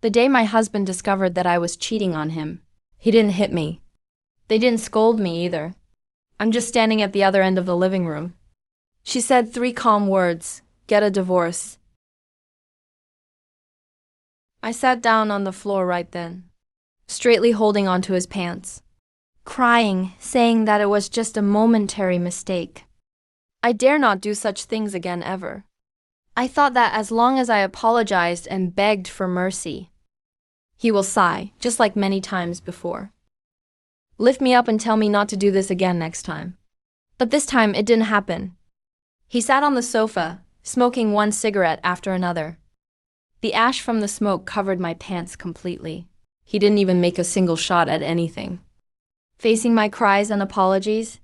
The day my husband discovered that I was cheating on him, he didn't hit me. They didn't scold me either. I'm just standing at the other end of the living room. She said 3 calm words, "Get a divorce." I sat down on the floor right then, straightly holding onto his pants, crying, saying that it was just a momentary mistake. I dare not do such things again ever. I thought that as long as I apologized and begged for mercy, he will sigh, just like many times before. Lift me up and tell me not to do this again next time. But this time it didn't happen. He sat on the sofa, smoking one cigarette after another. The ash from the smoke covered my pants completely. He didn't even make a single shot at anything. Facing my cries and apologies,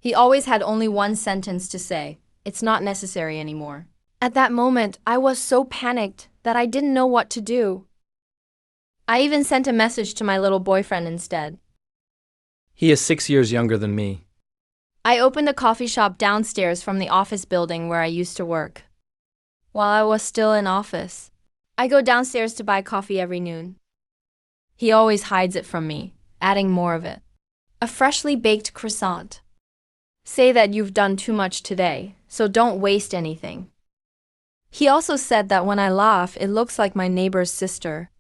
he always had only one sentence to say: "It's not necessary anymore." At that moment, I was so panicked that I didn't know what to do. I even sent a message to my little boyfriend instead. He is 6 years younger than me. I opened a coffee shop downstairs from the office building where I used to work. While I was still in office, I go downstairs to buy coffee every noon. He always hides it from me, adding more of it. A freshly baked croissant. Say that you've done too much today, so don't waste anything. He also said that when I laugh, it looks like my neighbor's sister.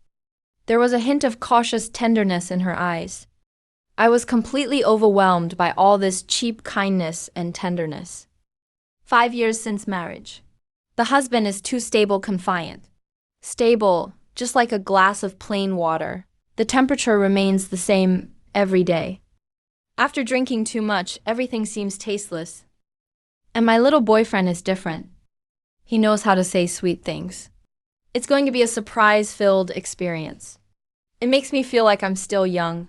There was a hint of cautious tenderness in her eyes. I was completely overwhelmed by all this cheap kindness and tenderness. 5 years since marriage. The husband is too stable confiant. Stable, just like a glass of plain water. The temperature remains the same every day. After drinking too much, everything seems tasteless. And my little boyfriend is different. He knows how to say sweet things. It's going to be a surprise-filled experience. It makes me feel like I'm still young,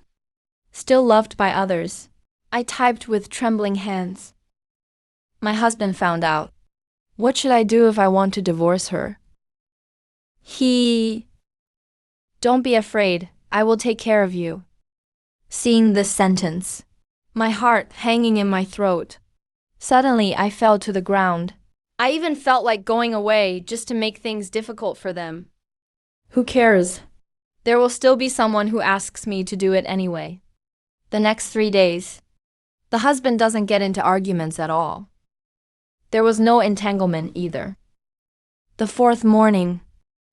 still loved by others. I typed with trembling hands. My husband found out. What should I do if I want to divorce her? Don't be afraid, I will take care of you. Seeing this sentence, my heart hanging in my throat, suddenly I fell to the ground. I even felt like going away just to make things difficult for them. Who cares? There will still be someone who asks me to do it anyway. The next 3 days, the husband doesn't get into arguments at all. There was no entanglement either. The 4th morning,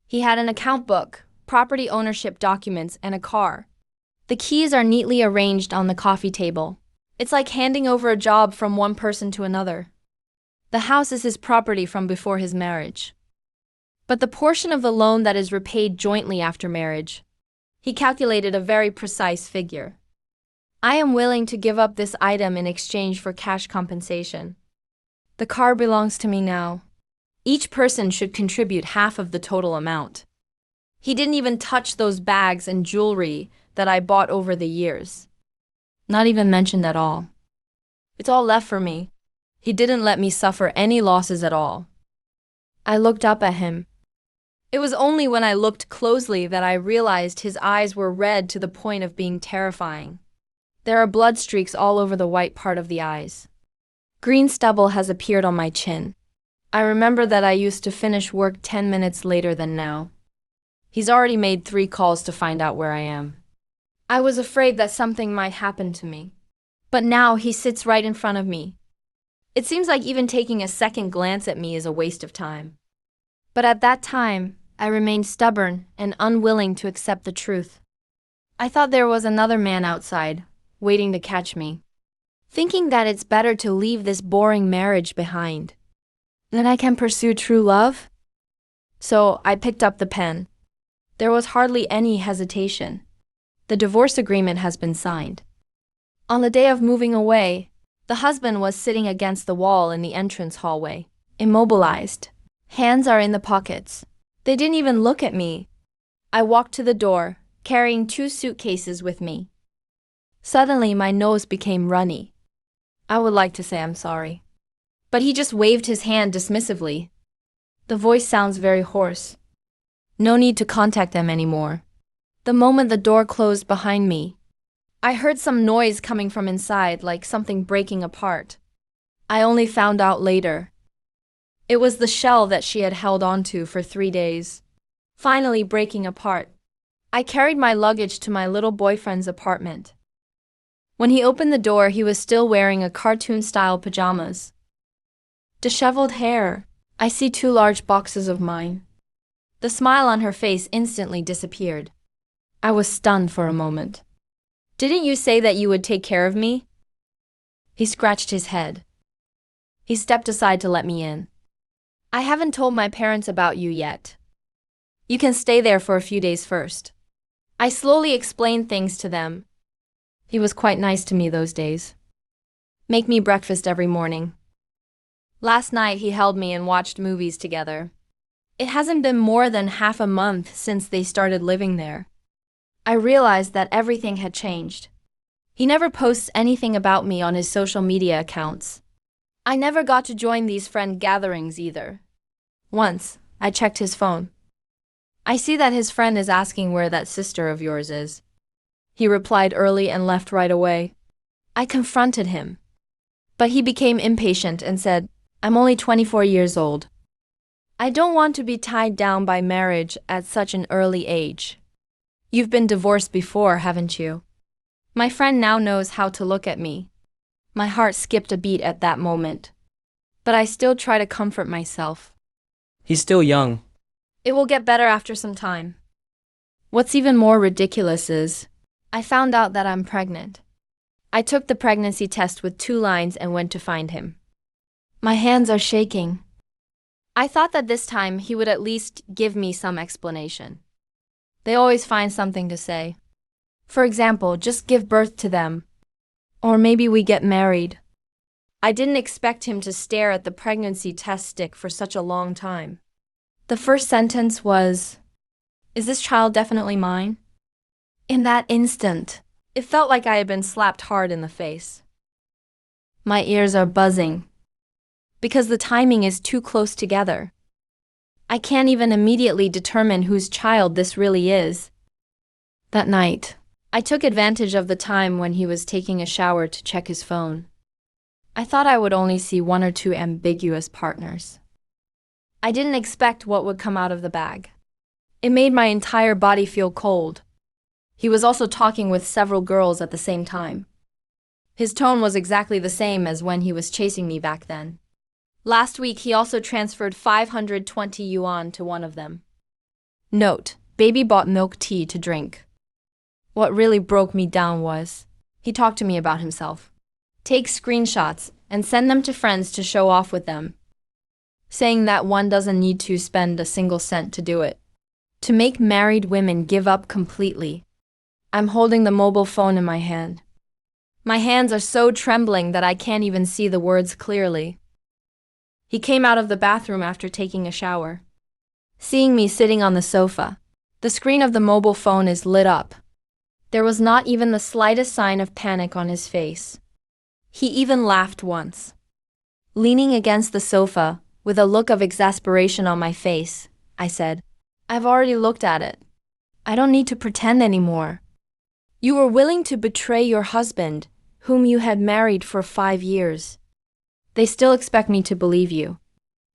he had an account book, property ownership documents, and a car. The keys are neatly arranged on the coffee table. It's like handing over a job from one person to another. The house is his property from before his marriage. But the portion of the loan that is repaid jointly after marriage, he calculated a very precise figure. I am willing to give up this item in exchange for cash compensation. The car belongs to me now. Each person should contribute half of the total amount. He didn't even touch those bags and jewelry that I bought over the years. Not even mentioned at all. It's all left for me. He didn't let me suffer any losses at all. I looked up at him. It was only when I looked closely that I realized his eyes were red to the point of being terrifying. There are blood streaks all over the white part of the eyes. Green stubble has appeared on my chin. I remember that I used to finish work 10 minutes later than now. He's already made 3 calls to find out where I am. I was afraid that something might happen to me. But now he sits right in front of me. It seems like even taking a second glance at me is a waste of time. But at that time, I remained stubborn and unwilling to accept the truth. I thought there was another man outside, waiting to catch me, thinking that it's better to leave this boring marriage behind. Then I can pursue true love? So I picked up the pen. There was hardly any hesitation. The divorce agreement has been signed. On the day of moving away, the husband was sitting against the wall in the entrance hallway, immobilized. Hands are in the pockets. They didn't even look at me. I walked to the door, carrying 2 suitcases with me. Suddenly, my nose became runny. I would like to say I'm sorry. But he just waved his hand dismissively. The voice sounds very hoarse. No need to contact them anymore. The moment the door closed behind me, I heard some noise coming from inside, like something breaking apart. I only found out later. It was the shell that she had held onto for 3 days, finally breaking apart. I carried my luggage to my little boyfriend's apartment. When he opened the door, he was still wearing a cartoon-style pajamas. Disheveled hair. I see 2 large boxes of mine. The smile on her face instantly disappeared. I was stunned for a moment. Didn't you say that you would take care of me? He scratched his head. He stepped aside to let me in. I haven't told my parents about you yet. You can stay there for a few days first. I slowly explained things to them. He was quite nice to me those days. Make me breakfast every morning. Last night he held me and watched movies together. It hasn't been more than half a month since they started living there. I realized that everything had changed. He never posts anything about me on his social media accounts. I never got to join these friend gatherings either. Once, I checked his phone. I see that his friend is asking where that sister of yours is. He replied early and left right away. I confronted him. But he became impatient and said, I'm only 24 years old. I don't want to be tied down by marriage at such an early age. You've been divorced before, haven't you? My friend now knows how to look at me. My heart skipped a beat at that moment. But I still try to comfort myself. He's still young. It will get better after some time. What's even more ridiculous is, I found out that I'm pregnant. I took the pregnancy test with 2 lines and went to find him. My hands are shaking. I thought that this time he would at least give me some explanation. They always find something to say. For example, just give birth to them. Or maybe we get married. I didn't expect him to stare at the pregnancy test stick for such a long time. The first sentence was, "Is this child definitely mine?" In that instant, it felt like I had been slapped hard in the face. My ears are buzzing. Because the timing is too close together. I can't even immediately determine whose child this really is. That night, I took advantage of the time when he was taking a shower to check his phone. I thought I would only see 1 or 2 ambiguous partners. I didn't expect what would come out of the bag. It made my entire body feel cold. He was also talking with several girls at the same time. His tone was exactly the same as when he was chasing me back then. Last week, he also transferred 520 yuan to one of them. Note, baby bought milk tea to drink. What really broke me down was, he talked to me about himself. Take screenshots and send them to friends to show off with them. Saying that one doesn't need to spend a single cent to do it. To make married women give up completely. I'm holding the mobile phone in my hand. My hands are so trembling that I can't even see the words clearly. He came out of the bathroom after taking a shower. Seeing me sitting on the sofa, the screen of the mobile phone is lit up. There was not even the slightest sign of panic on his face. He even laughed once. Leaning against the sofa, with a look of exasperation on my face, I said, I've already looked at it. I don't need to pretend anymore. You were willing to betray your husband, whom you had married for 5 years. They still expect me to believe you.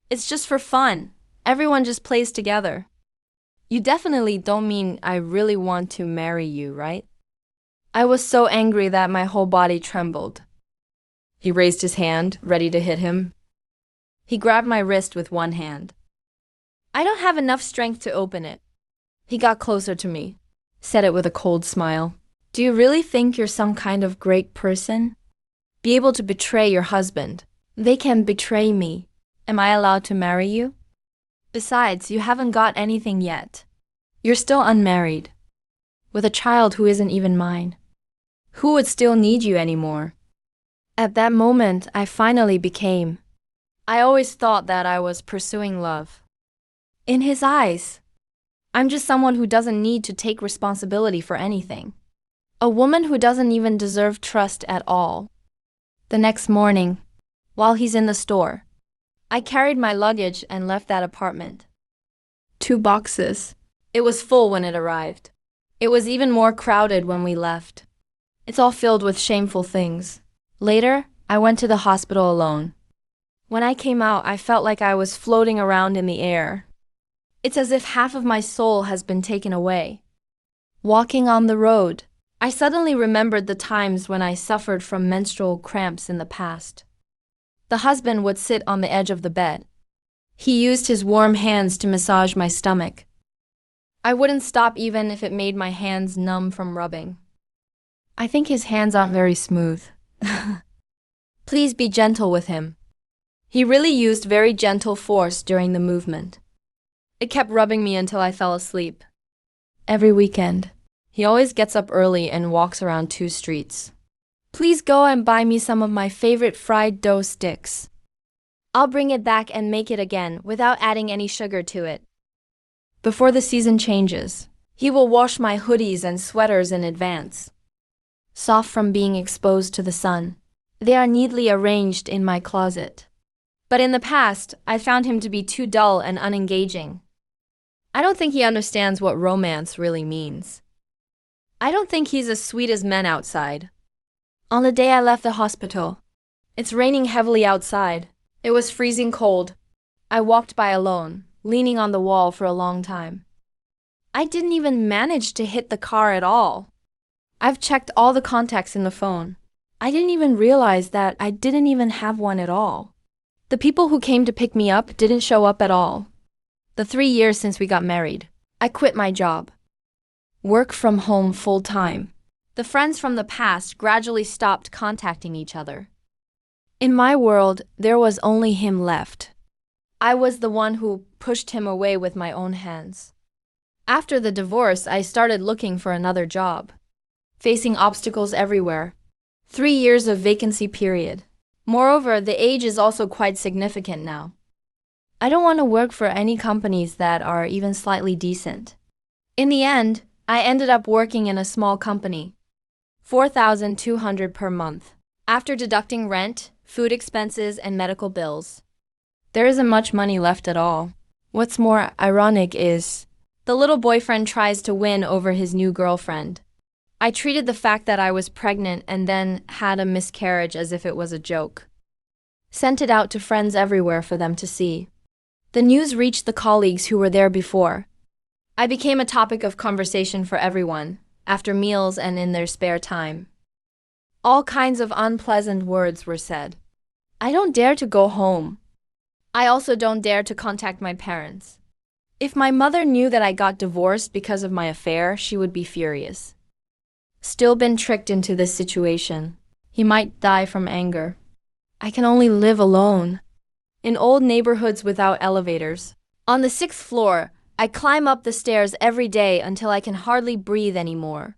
It's just for fun. Everyone just plays together. You definitely don't mean I really want to marry you, right? I was so angry that my whole body trembled. He raised his hand, ready to hit him. He grabbed my wrist with one hand. I don't have enough strength to open it. He got closer to me, said it with a cold smile. Do you really think you're some kind of great person? Be able to betray your husband. They can betray me. Am I allowed to marry you? Besides, you haven't got anything yet. You're still unmarried, with a child who isn't even mine. Who would still need you anymore? At that moment, I finally became. I always thought that I was pursuing love. In his eyes, I'm just someone who doesn't need to take responsibility for anything. A woman who doesn't even deserve trust at all. The next morning, while he's in the store, I carried my luggage and left that apartment. 2 boxes. It was full when it arrived. It was even more crowded when we left. It's all filled with shameful things. Later, I went to the hospital alone. When I came out, I felt like I was floating around in the air. It's as if half of my soul has been taken away. Walking on the road, I suddenly remembered the times when I suffered from menstrual cramps in the past. The husband would sit on the edge of the bed. He used his warm hands to massage my stomach. I wouldn't stop even if it made my hands numb from rubbing. I think his hands aren't very smooth. Please be gentle with him. He really used very gentle force during the movement. It kept rubbing me until I fell asleep. Every weekend, he always gets up early and walks around 2 streets. Please go and buy me some of my favorite fried dough sticks. I'll bring it back and make it again without adding any sugar to it. Before the season changes, he will wash my hoodies and sweaters in advance. Soft from being exposed to the sun, they are neatly arranged in my closet. But in the past, I found him to be too dull and unengaging. I don't think he understands what romance really means. I don't think he's as sweet as men outside. On the day I left the hospital, it's raining heavily outside. It was freezing cold. I walked by alone, leaning on the wall for a long time. I didn't even manage to hit the car at all. I've checked all the contacts in the phone. I didn't even realize that I didn't even have one at all. The people who came to pick me up didn't show up at all. The 3 years since we got married, I quit my job. Work from home full-time. The friends from the past gradually stopped contacting each other. In my world, there was only him left. I was the one who pushed him away with my own hands. After the divorce, I started looking for another job, facing obstacles everywhere. 3 years of vacancy period. Moreover, the age is also quite significant now. I don't want to work for any companies that are even slightly decent. In the end, I ended up working in a small company. 4,200 per month, after deducting rent, food expenses, and medical bills. There isn't much money left at all. What's more ironic is, the little boyfriend tries to win over his new girlfriend. I treated the fact that I was pregnant and then had a miscarriage as if it was a joke. Sent it out to friends everywhere for them to see. The news reached the colleagues who were there before. I became a topic of conversation for everyone, after meals and in their spare time. All kinds of unpleasant words were said. I don't dare to go home. I also don't dare to contact my parents. If my mother knew that I got divorced because of my affair, she would be furious. Still been tricked into this situation. He might die from anger. I can only live alone. In old neighborhoods without elevators. On the 6th floor, I climb up the stairs every day until I can hardly breathe anymore.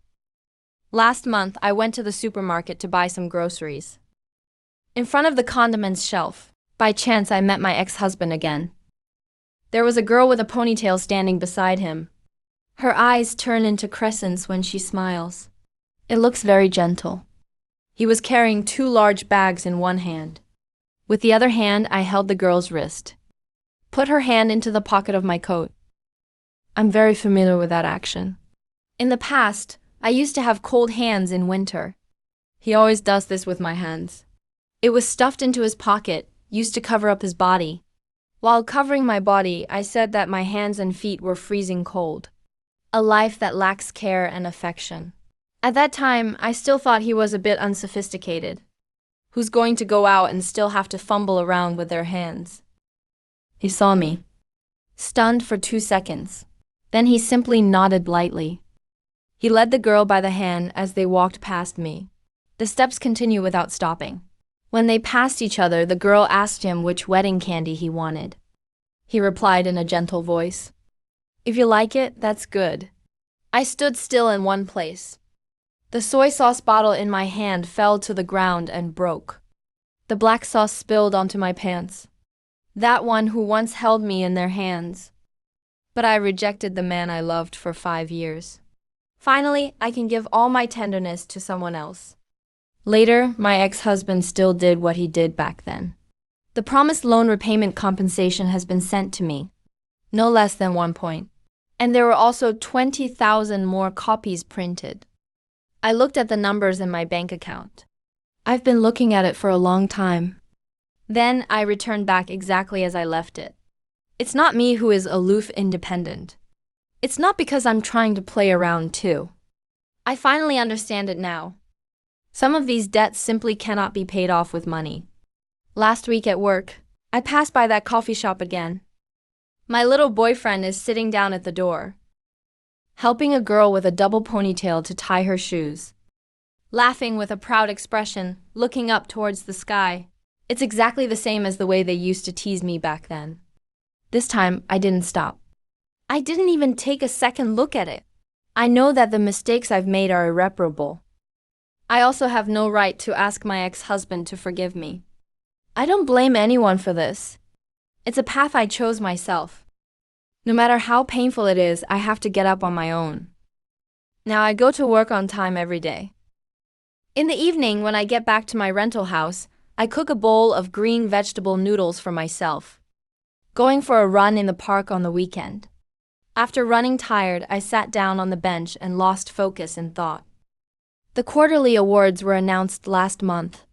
Last month, I went to the supermarket to buy some groceries. In front of the condiments shelf, by chance I met my ex-husband again. There was a girl with a ponytail standing beside him. Her eyes turn into crescents when she smiles. It looks very gentle. He was carrying 2 large bags in one hand. With the other hand, I held the girl's wrist. Put her hand into the pocket of my coat. I'm very familiar with that action. In the past, I used to have cold hands in winter. He always does this with my hands. It was stuffed into his pocket, used to cover up his body. While covering my body, I said that my hands and feet were freezing cold. A life that lacks care and affection. At that time, I still thought he was a bit unsophisticated. Who's going to go out and still have to fumble around with their hands? He saw me. Stunned for 2 seconds. Then he simply nodded lightly. He led the girl by the hand as they walked past me. The steps continue without stopping. When they passed each other, the girl asked him which wedding candy he wanted. He replied in a gentle voice, "If you like it, that's good." I stood still in one place. The soy sauce bottle in my hand fell to the ground and broke. The black sauce spilled onto my pants. That one who once held me in their hands. But I rejected the man I loved for 5 years. Finally, I can give all my tenderness to someone else. Later, my ex-husband still did what he did back then. The promised loan repayment compensation has been sent to me. No less than 1 point. And there were also 20,000 more copies printed. I looked at the numbers in my bank account. I've been looking at it for a long time. Then I returned back exactly as I left it. It's not me who is aloof independent. It's not because I'm trying to play around too. I finally understand it now. Some of these debts simply cannot be paid off with money. Last week at work, I passed by that coffee shop again. My little boyfriend is sitting down at the door, helping a girl with a double ponytail to tie her shoes, laughing with a proud expression, looking up towards the sky. It's exactly the same as the way they used to tease me back then. This time, I didn't stop. I didn't even take a second look at it. I know that the mistakes I've made are irreparable. I also have no right to ask my ex-husband to forgive me. I don't blame anyone for this. It's a path I chose myself. No matter how painful it is, I have to get up on my own. Now I go to work on time every day. In the evening, when I get back to my rental house, I cook a bowl of green vegetable noodles for myself, going for a run in the park on the weekend. After running tired, I sat down on the bench and lost focus in thought. The quarterly awards were announced last month.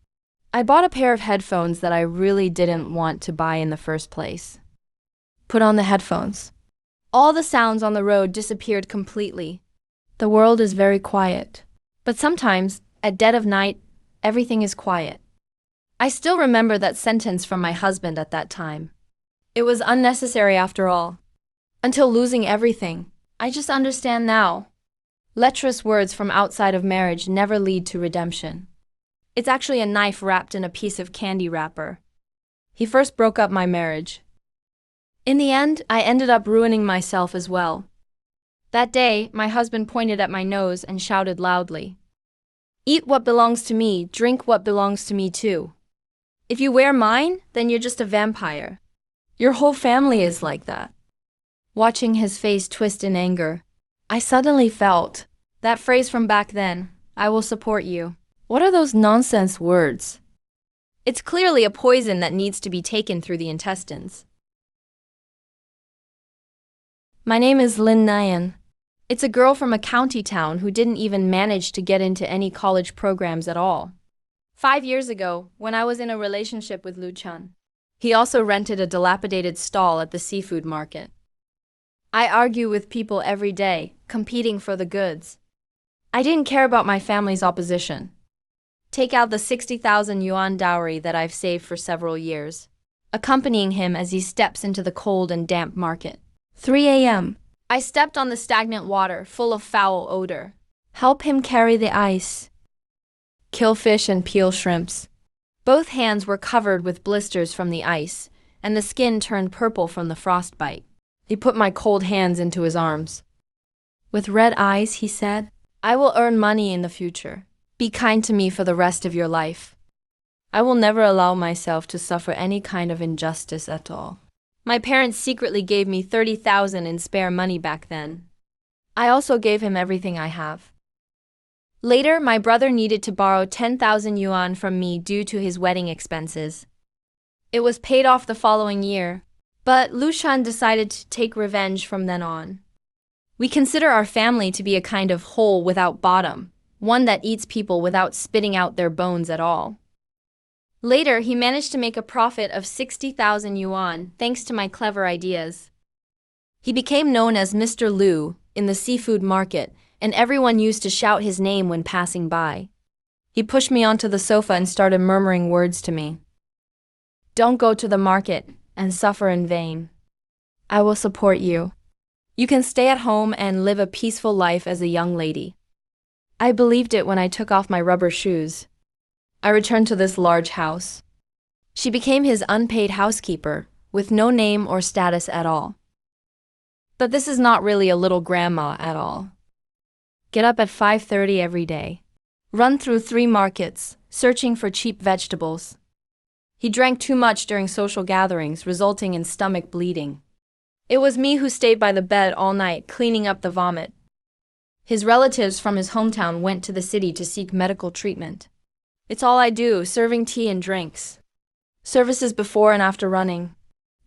I bought a pair of headphones that I really didn't want to buy in the first place. Put on the headphones. All the sounds on the road disappeared completely. The world is very quiet. But sometimes, at dead of night, everything is quiet. I still remember that sentence from my husband at that time. It was unnecessary after all. Until losing everything. I just understand now. Lecherous words from outside of marriage never lead to redemption. It's actually a knife wrapped in a piece of candy wrapper. He first broke up my marriage. In the end, I ended up ruining myself as well. That day, my husband pointed at my nose and shouted loudly, "Eat what belongs to me, drink what belongs to me too. If you wear mine, then you're just a vampire. Your whole family is like that." Watching his face twist in anger, I suddenly felt that phrase from back then, "I will support you." What are those nonsense words? It's clearly a poison that needs to be taken through the intestines. My name is 𝓬𝓪𝓹𝓹𝓲𝓰. It's a girl from a county town who didn't even manage to get into any college programs at all. 5 years ago, when I was in a relationship with 𝓬𝓻𝓸𝓷𝓰, he also rented a dilapidated stall at the seafood market. I argue with people every day, competing for the goods. I didn't care about my family's opposition. Take out the 60,000 yuan dowry that I've saved for several years, accompanying him as he steps into the cold and damp market. 3 a.m. I stepped on the stagnant water, full of foul odor. Help him carry the ice. Kill fish and peel shrimps. Both hands were covered with blisters from the ice, and the skin turned purple from the frostbite. He put my cold hands into his arms. With red eyes, he said, "I will earn money in the future. Be kind to me for the rest of your life. I will never allow myself to suffer any kind of injustice at all." My parents secretly gave me 30,000 in spare money back then. I also gave him everything I have. Later, my brother needed to borrow 10,000 yuan from me due to his wedding expenses. It was paid off the following year, but 𝓬𝓻 decided to take revenge from then on. We consider our family to be a kind of hole without bottom, one that eats people without spitting out their bones at all. Later, he managed to make a profit of 60,000 yuan thanks to my clever ideas. He became known as Mr. Liu in the seafood market, and everyone used to shout his name when passing by. He pushed me onto the sofa and started murmuring words to me. "Don't go to the market and suffer in vain. I will support you. You can stay at home and live a peaceful life as a young lady." I believed it when I took off my rubber shoes. I returned to this large house. She became his unpaid housekeeper, with no name or status at all. But this is not really a little grandma at all. Get up at 5:30 every day. Run through 3 markets, searching for cheap vegetables. He drank too much during social gatherings, resulting in stomach bleeding. It was me who stayed by the bed all night, cleaning up the vomit. His relatives from his hometown went to the city to seek medical treatment. It's all I do, serving tea and drinks. Services before and after running.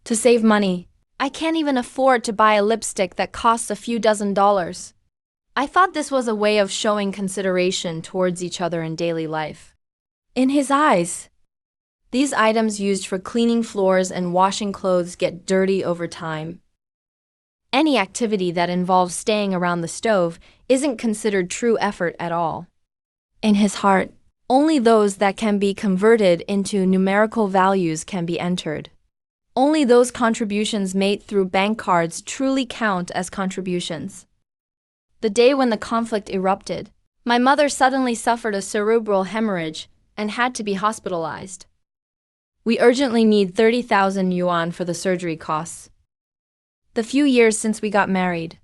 To save money, I can't even afford to buy a lipstick that costs a few dozen dollars. I thought this was a way of showing consideration towards each other in daily life. In his eyes, these items used for cleaning floors and washing clothes get dirty over time. Any activity that involves staying around the stove isn't considered true effort at all. In his heart, only those that can be converted into numerical values can be entered. Only those contributions made through bank cards truly count as contributions. The day when the conflict erupted, my mother suddenly suffered a cerebral hemorrhage and had to be hospitalized. We urgently need 30,000 yuan for the surgery costs. The few years since we got married,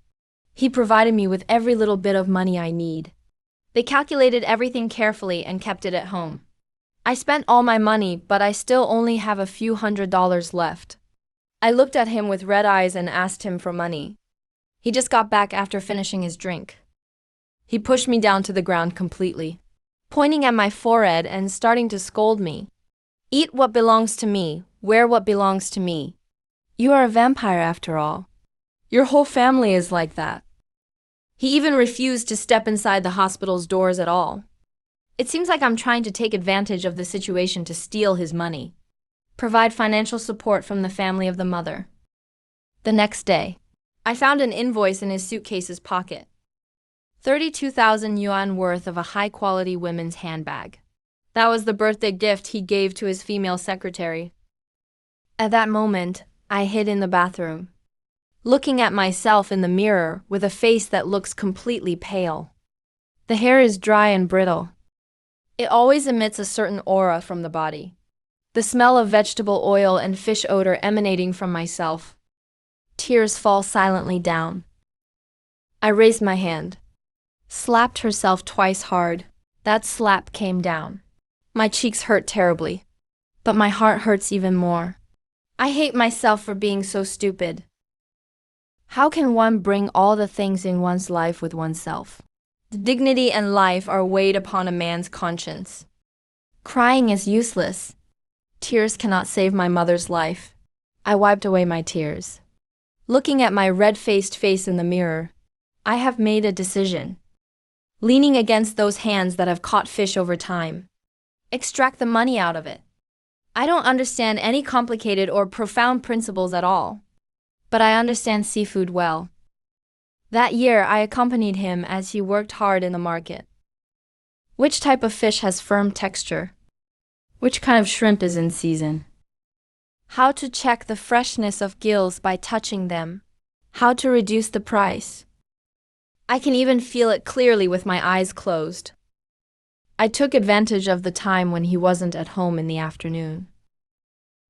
he provided me with every little bit of money I need. They calculated everything carefully and kept it at home. I spent all my money, but I still only have a few $100s left. I looked at him with red eyes and asked him for money. He just got back after finishing his drink. He pushed me down to the ground completely, pointing at my forehead and starting to scold me. Eat what belongs to me, wear what belongs to me. You are a vampire after all. Your whole family is like that. He even refused to step inside the hospital's doors at all. It seems like I'm trying to take advantage of the situation to steal his money, provide financial support from the family of the mother. The next day, I found an invoice in his suitcase's pocket. 32,000 yuan worth of a high-quality women's handbag. That was the birthday gift he gave to his female secretary. At that moment, I hid in the bathroom, looking at myself in the mirror with a face that looks completely pale. The hair is dry and brittle. It always emits a certain aura from the body. The smell of vegetable oil and fish odor emanating from myself. Tears fall silently down. I raised my hand, slapped herself twice hard. That slap came down. My cheeks hurt terribly, but my heart hurts even more. I hate myself for being so stupid. How can one bring all the things in one's life with oneself? The dignity and life are weighed upon a man's conscience. Crying is useless. Tears cannot save my mother's life. I wiped away my tears. Looking at my red-faced face in the mirror, I have made a decision. Leaning against those hands that have caught fish over time. Extract the money out of it. I don't understand any complicated or profound principles at all, but I understand seafood well. That year, I accompanied him as he worked hard in the market. Which type of fish has firm texture? Which kind of shrimp is in season? How to check the freshness of gills by touching them? How to reduce the price? I can even feel it clearly with my eyes closed. I took advantage of the time when he wasn't at home in the afternoon.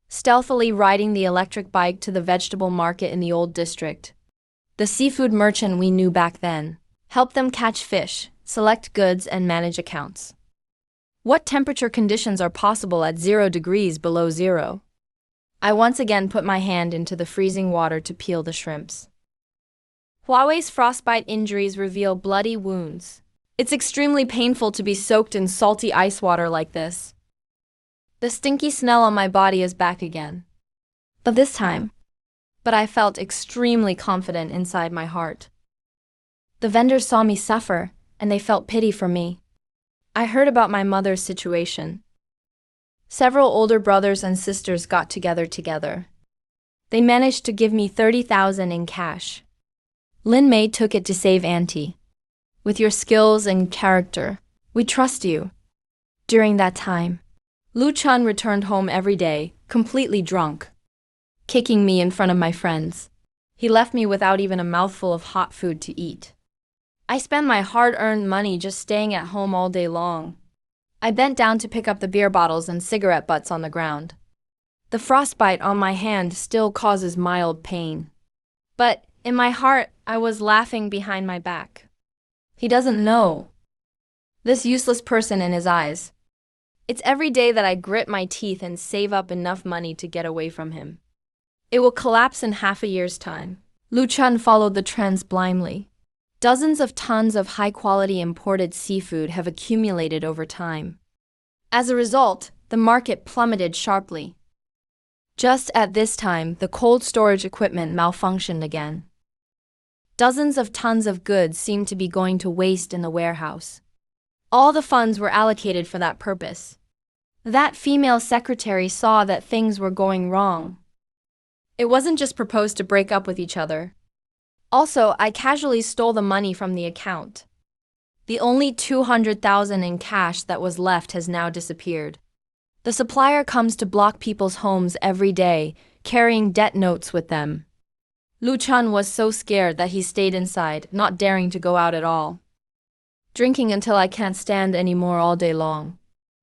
Stealthily riding the electric bike to the vegetable market in the old district. The seafood merchant we knew back then helped them catch fish, select goods, and manage accounts. What temperature conditions are possible at 0 degrees below zero? I once again put my hand into the freezing water to peel the shrimps. Huawei's frostbite injuries reveal bloody wounds. It's extremely painful to be soaked in salty ice water like this. The stinky smell on my body is back again. But this time, I felt extremely confident inside my heart. The vendors saw me suffer, and they felt pity for me. I heard about my mother's situation. Several older brothers and sisters got together. They managed to give me 30,000 in cash. Lin Mei took it to save Auntie. With your skills and character, we trust you. During that time, Lu Chun returned home every day, completely drunk, kicking me in front of my friends. He left me without even a mouthful of hot food to eat. I spent my hard-earned money just staying at home all day long. I bent down to pick up the beer bottles and cigarette butts on the ground. The frostbite on my hand still causes mild pain. But in my heart, I was laughing behind my back. He doesn't know. This useless person in his eyes. It's every day that I grit my teeth and save up enough money to get away from him. It will collapse in half a year's time. Lu Chun followed the trends blindly. Dozens of tons of high-quality imported seafood have accumulated over time. As a result, the market plummeted sharply. Just at this time, the cold storage equipment malfunctioned again. Dozens of tons of goods seemed to be going to waste in the warehouse. All the funds were allocated for that purpose. That female secretary saw that things were going wrong. It wasn't just proposed to break up with each other. Also, I casually stole the money from the account. The only 200,000 in cash that was left has now disappeared. The supplier comes to block people's homes every day, carrying debt notes with them. 𝓬𝓻𝓪 was so scared that he stayed inside, not daring to go out at all. Drinking until I can't stand anymore all day long.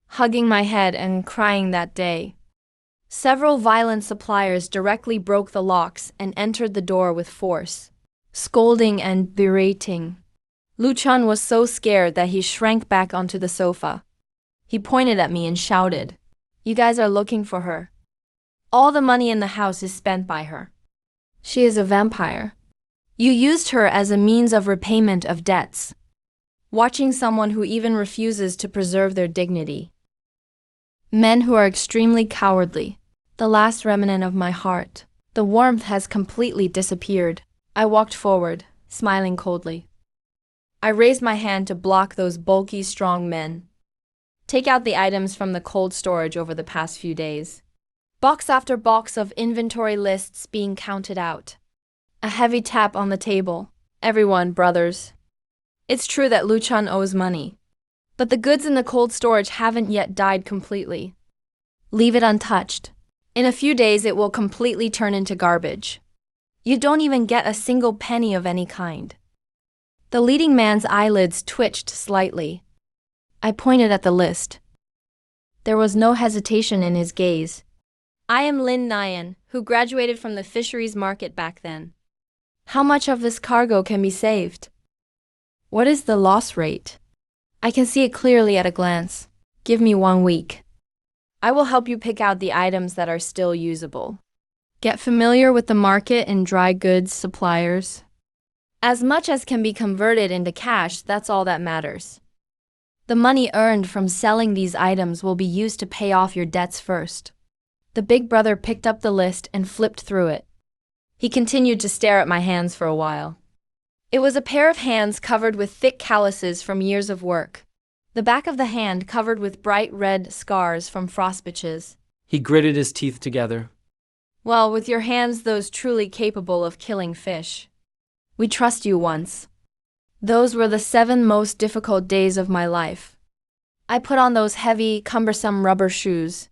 Hugging my head and crying that day. Several violent suppliers directly broke the locks and entered the door with force, scolding and berating. 𝓬𝓻𝓪 was so scared that he shrank back onto the sofa. He pointed at me and shouted, "You guys are looking for her. All the money in the house is spent by her. She is a vampire. You used her as a means of repayment of debts. Watching someone who even refuses to preserve their dignity. Men who are extremely cowardly. The last remnant of my heart. The warmth has completely disappeared." I walked forward, smiling coldly. I raised my hand to block those bulky, strong men. Take out the items from the cold storage over the past few days. Box after box of inventory lists being counted out. A heavy tap on the table. "Everyone, brothers. It's true that 𝓬𝓻𝓪 owes money. But the goods in the cold storage haven't yet died completely. Leave it untouched. In a few days it will completely turn into garbage. You don't even get a single penny of any kind." The leading man's eyelids twitched slightly. I pointed at the list. There was no hesitation in his gaze. "I am 𝓬𝓪𝓹𝓹𝓲𝓰, who graduated from the fisheries market back then. How much of this cargo can be saved? What is the loss rate? I can see it clearly at a glance. Give me 1 week. I will help you pick out the items that are still usable. Get familiar with the market and dry goods suppliers. As much as can be converted into cash, that's all that matters. The money earned from selling these items will be used to pay off your debts first." The big brother picked up the list and flipped through it. He continued to stare at my hands for a while. It was a pair of hands covered with thick calluses from years of work. The back of the hand covered with bright red scars from frostbites. He gritted his teeth together. "Well, with your hands those truly capable of killing fish. We trust you once. Those were the 7 most difficult days of my life. I put on those heavy, cumbersome rubber shoes.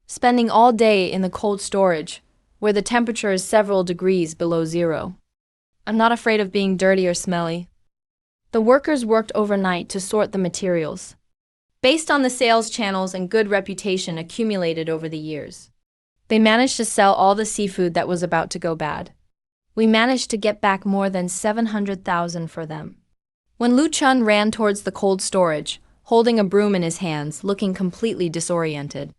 Spending all day in the cold storage, where the temperature is several degrees below zero. I'm not afraid of being dirty or smelly." The workers worked overnight to sort the materials. Based on the sales channels and good reputation accumulated over the years, they managed to sell all the seafood that was about to go bad. We managed to get back more than 700,000 for them. When 𝓬𝓻𝓪 ran towards the cold storage, holding a broom in his hands, looking completely disoriented.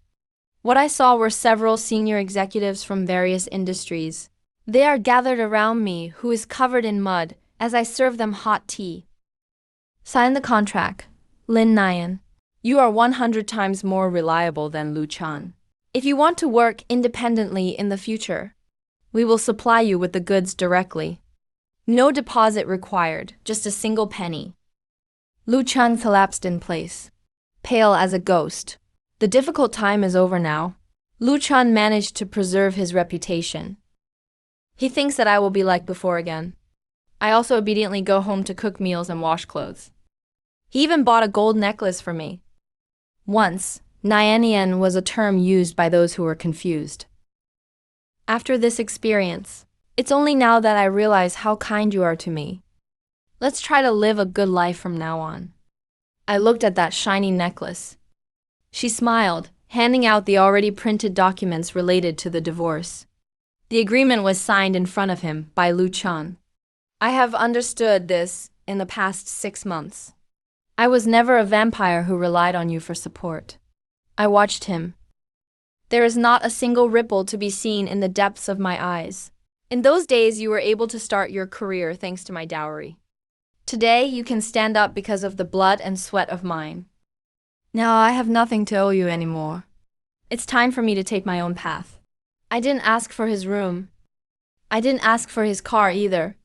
What I saw were several senior executives from various industries. They are gathered around me, who is covered in mud, as I serve them hot tea. "Sign the contract, 𝓬𝓪𝓹𝓹𝓲𝓰. You are 100 times more reliable than 𝓬𝓻𝓪. If you want to work independently in the future, we will supply you with the goods directly. No deposit required, just a single penny." 𝓬𝓻𝓪 collapsed in place, pale as a ghost. The difficult time is over now. 𝓬𝓻𝓪 managed to preserve his reputation. He thinks that I will be like before again. I also obediently go home to cook meals and wash clothes. He even bought a gold necklace for me. Once, 𝓬𝓪𝓹𝓹𝓲𝓰 was a term used by those who were confused. After this experience, it's only now that I realize how kind you are to me. Let's try to live a good life from now on. I looked at that shiny necklace. She smiled, handing out the already printed documents related to the divorce. The agreement was signed in front of him by 𝓬𝓻𝓪. "I have understood this in the past 6 months. I was never a vampire who relied on you for support." I watched him. There is not a single ripple to be seen in the depths of my eyes. In those days you were able to start your career thanks to my dowry. Today you can stand up because of the blood and sweat of mine. Now I have nothing to owe you anymore. It's time for me to take my own path. I didn't ask for his room. I didn't ask for his car either.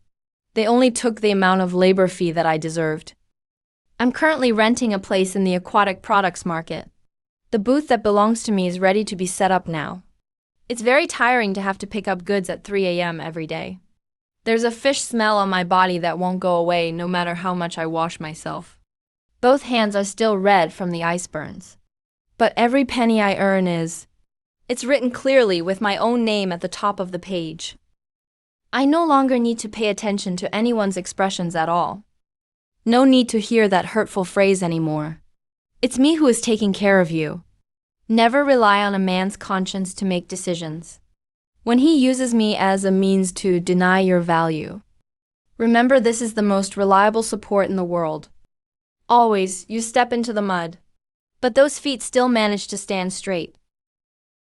They only took the amount of labor fee that I deserved. I'm currently renting a place in the aquatic products market. The booth that belongs to me is ready to be set up now. It's very tiring to have to pick up goods at 3 a.m. every day. There's a fish smell on my body that won't go away no matter how much I wash myself. Both hands are still red from the ice burns. But every penny I earn it's written clearly with my own name at the top of the page. I no longer need to pay attention to anyone's expressions at all. No need to hear that hurtful phrase anymore. It's me who is taking care of you. Never rely on a man's conscience to make decisions. When he uses me as a means to deny your value, remember this is the most reliable support in the world. Always, you step into the mud, but those feet still manage to stand straight.